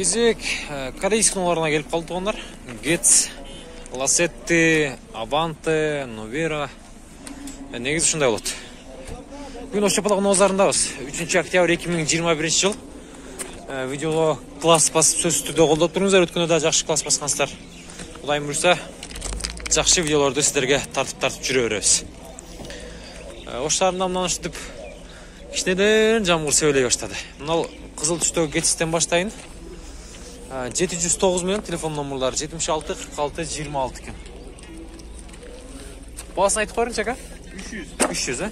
Кезек корейский номерларына келіп қалды туғандар. Getz, Lacetti, Avante, Novera. Негізі шындай болады. Бүгін Ошчапалағы Нозарындағыз. 3 октябрь 2021 жыл. Видеоға класс басып сөз түрде қолдап тұрыңыздар. Өткенде да жақсы класс басқансыздар. Құдайым бұйырса, жақсы видеоларды сіздерге тартып жүре береміз. Оштарында мынаны үштіп кішкенеден жамғыр сөйлей баштады. Мынау қызыл түстегі Getz'тен баштайын. 709 мен телефон номерлары 76 46 26 екен. Бағасын айтып қойырыншы ака? 300,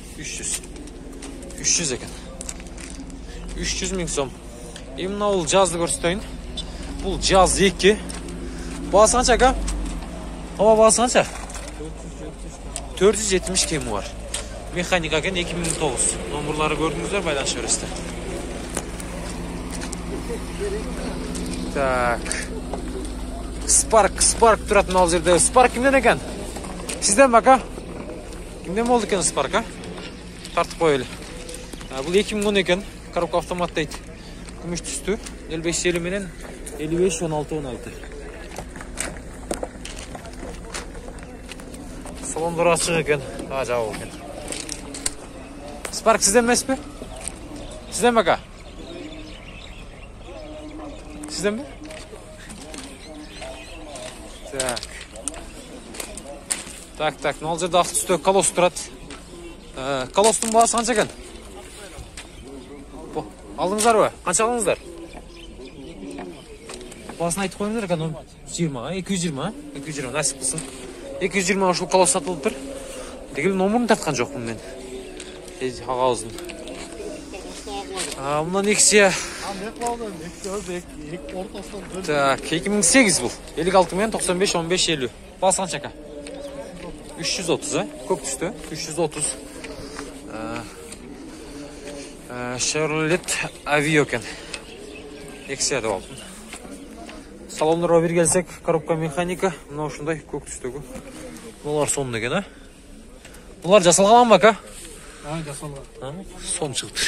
300 екен. 300 мың сом. Мына ол жазды көрсетейін. Бұл жаз 2. Бағасы қанша ака? Бағасы қанша? 470 кемі бар. Механика екен 2009. Номерлары көрдіңіздер, байланыс өресті. Так. Spark тұратын ал жерде. Spark кімден екен? Сізден бака? Кімден болды екен Spark, а? Тартып қойылы. Бұл 2010 екен. Коробка автомат дейді. Күміш түсті. 55 елі менен 55 16. Салондар ашық екен. Жауы екен. Spark сізден емес пе? Сізден бака? Сізден бе? Так, мынау жерде ақ түсті колос тұрады. Колостың бағасы қанша екен? Алдыңыздар ба? Қанша алдыңыздар? Бағасын айтып қойыңыздар екен, 20, 220, нәсіп қылсын. 220 ұшыл колос сатылып тұр. Дегел номерін тартқан жоқ бұнмен. Ағауызын. Мұнан Nexia. Так, 2008 бұл. 56 мен 95, 15, 50. Бағасы қанша ака? 330, көп түсті. 330. Chevrolet Aveo екен. Nexia деп алдым. Салондарға бір келсек, коробка механика. Мынау шындай көк түстегі. Бұлар сонды екен, а? Бұлар жасалған ба, ака? Жасалған. Сон шығып тұр.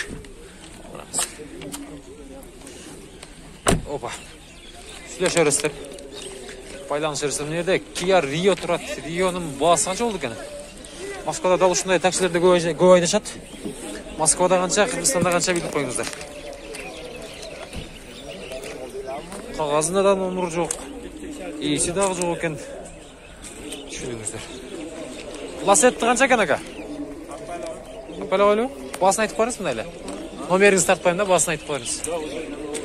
Опа. Сүлеш өрістер. Байланыс өрістер. Мынерде Kia Rio тұрады. Rio'ның бағасы қанша болды екен? Москвада дал ұшындай таксилерді көп айнашады. Москвада қанша, Қырғызстанда қанша біліп қойыңыздар. Қағазында да номер жоқ. Есі дағы жоқ екен. Шүріңіздер. Lacetti қанша екен ака? Бағасын айтып қойыңыз мұндайлы? Номеріңіз тартпайын да, бағасын айтып қойыңыз.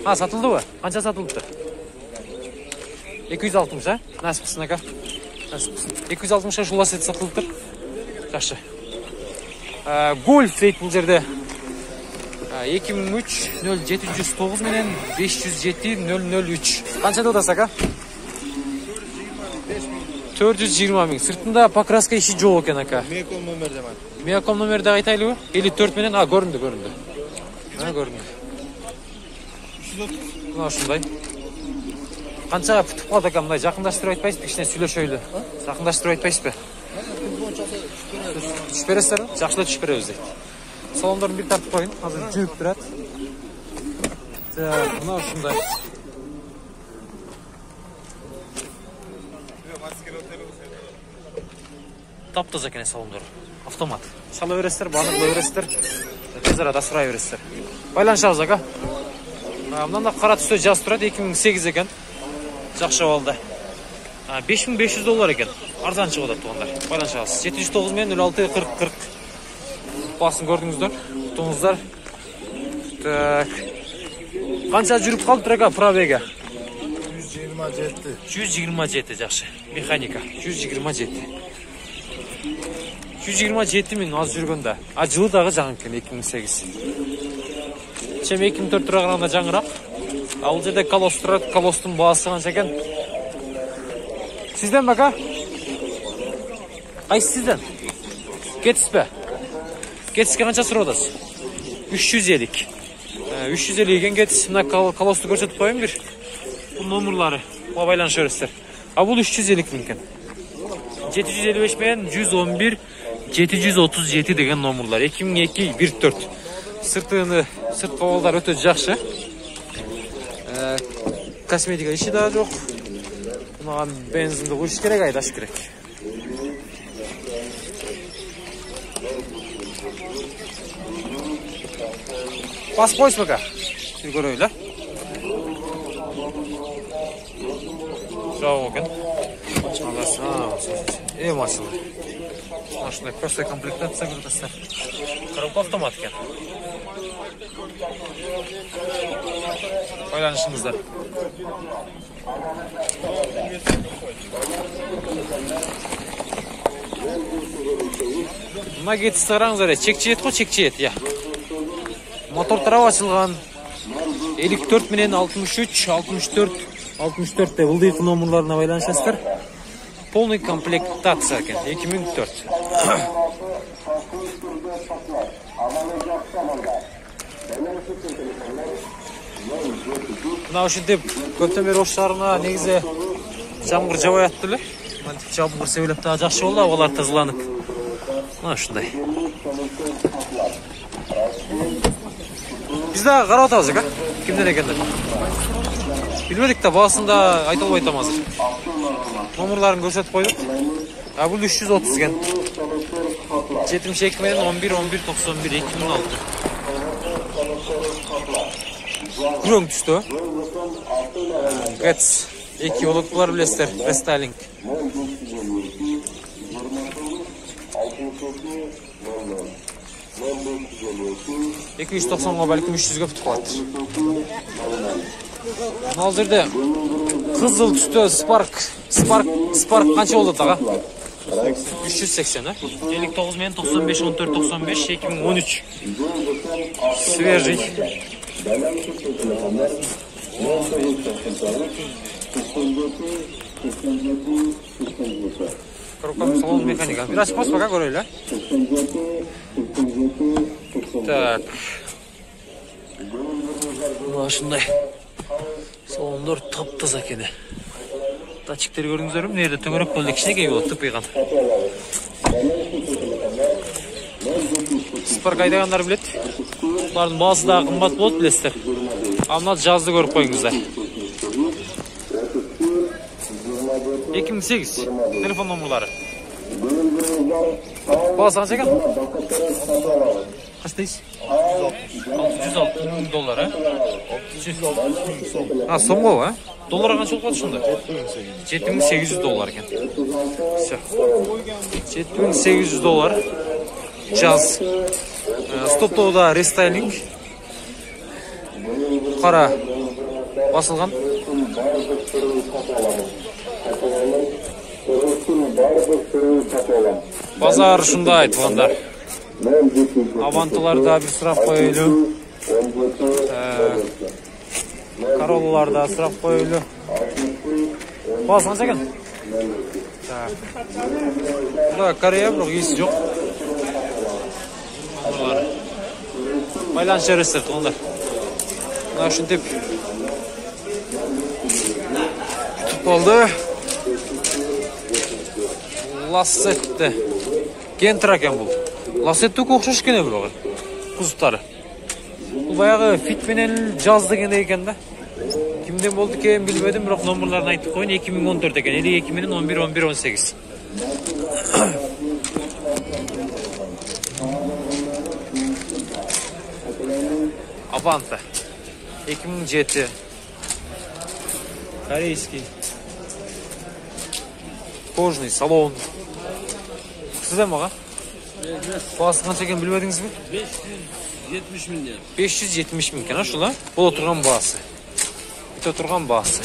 Сатылды ба? Қанша сатылыпты? 260, а? Нәсіп қысын ака. 260 ұшыл Lacetti сатылып тұр. Жақшы. Golf дейді бұл жерде. 2003 0709 менен 507 003. Қанша додасы ака? 420 мың. Сыртында покраска іші жоқ екен ака. Меяком номерді айтайлы ба? 54 менен, көрінді. Көрінді. Мына шындай. Қанша пүтіп қалды ака, мұндай жақындаштырып айтпайсыз бе? Кішіне сөйлешөйлі. Жақындаштырып айтпайсыз бе? Түш бересіздер ме? Жақшылы түш береміз дейді. Салондарын бір тартып қойын. Қазір жүріп тұрады. Мына шындай. Таптыз екен салондар. Автомат. Сала өрестер, банық өрестер. Тез арада сұрай өрестер. Байланшағыз ака. Мұнда қара түсті жаз тұрады, 2008 екен. Жақшы болды. $5500 екен. Арзан шығыда туғандар. Байланшағыз. 709 мен 06 40. Басын көрдіңіздер. Тұңыздар. Қанша жүріп қалды тұр ака пробега? 127. Жақшы. Механика. 127 мың аз жүргенде. Жылы дағы жаңын кен 2008. Чем 2004 тұрағырағында жаңырақ. Ал жерде колос тұрады. Колостың бағасы қанша екен? Сізден бака? Қайсы сізден? Getz бе? Getz'ке қанша сұрадыз? 350. 350 екен Getz. Мына колосты көрсетіп қойын бір. Бұл номерлары. Бұл байланыс өрістер. Бұл 350 мың екен. 755 мен 111 737 деген номерлар. 2002 14. Сырт қабалдар өте жақшы. косметика иши да жок. Мынаған бензинди куюш керек, айдаш керек. Басып қойсы бака. Бір көрөйлі. Жау екен. Машина. Машина простая комплектация кірдістер. Коробка автомат екен. Байланышыңыздар. Мына кетісті қараңыздар, чекчі ет қой, чекчі ет, я. Мотор тарау açılған. 54 менен 63, 64, 64 де бұл номерларына байланышасыздар. Полный комплектация екен, 2004. Мына ушинтип көптөн бери оштарына негизи жамгыр жабай аттылы. Мантип жамгыр себелеп да жакшы болду, абалар тазаланып. Мына ушундай. Biz daha qarab atабыз, aka. Kimden ekendir? Bilmedik de basında ayta olmaytam hazır. Номерларын көрсөтүп койдук. Бул 330 экен. 72 менен 11 11 91 2006. Күрөң түстү. Гетс. Эки олоктулар билесиздер, рестайлинг. 290-га балким 300-ге бүтүп калат. Ал жерде кызыл түстө Spark канча болот ага? 380, 59 менен 95 14 95 2013. Свежий. Коробка салон механика. Biraz pas baka görөйлү. Так. Ушундай. Салондор таптаза экен. Датчиктер көрүңүздөрбү? Нерде төңөрөк болду, кичинекей болот, тыпыйган. Spark айдагандар билет. Булардын баасы да кымбат болот, билесиздер. Амна жазды көрүп коюңуздар. 2008 телефон номерлары. Баасы канча экен? Качта дейсиз? $606,000, а? Сомго, а? Долларга канча болуп калды ушунда? $7,800 экен. Всё. $7,800 жаз. Стоптоуда рестайлинг. Кара басылган. Базар ушундай айтылганда. Авантыларда bir сурап коелу. Короллаларда сурап коелу. Баасы канча экен? Так. Мына Корея бирок эси жок. Байланыш бересиздер туугандар. Мына ушинтип болду. Лассетте. Кентра экен бул. Лассеттук окшош экен бирок. Кузуктары. Бул баягы фит менен жаз дегендей экен да. Кимден болду экен билбедим, бирок номерларын айтып коюн. 2014 экен. 52 менен 11 11 18. Аванта. 2007. Корейский. Кожный салон. Сизден мага? Баасы канча экен билбедиңизби? 570 миң. 570 миң экен, ошол а? Боло турган баасы. Өтө турган баасы.